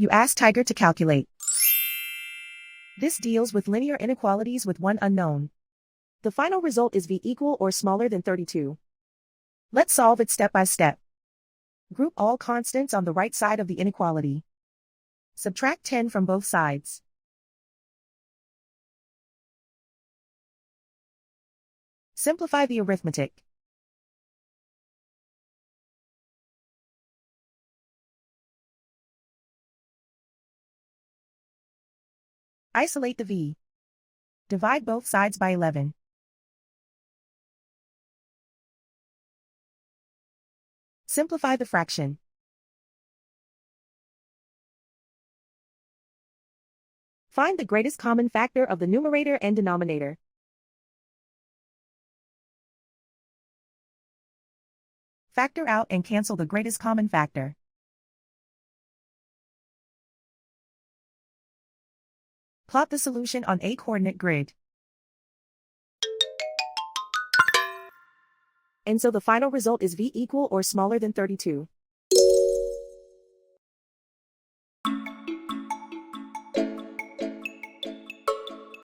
You ask Tiger to calculate. This deals with linear inequalities with one unknown. The final result is v equal or smaller than 32. Let's solve it step by step. Group all constants on the right side of the inequality. Subtract 10 from both sides. Simplify the arithmetic. Isolate the v. Divide both sides by 11. Simplify the fraction. Find the greatest common factor of the numerator and denominator. Factor out and cancel the greatest common factor. Plot the solution on a coordinate grid. And so the final result is v equal or smaller than 32.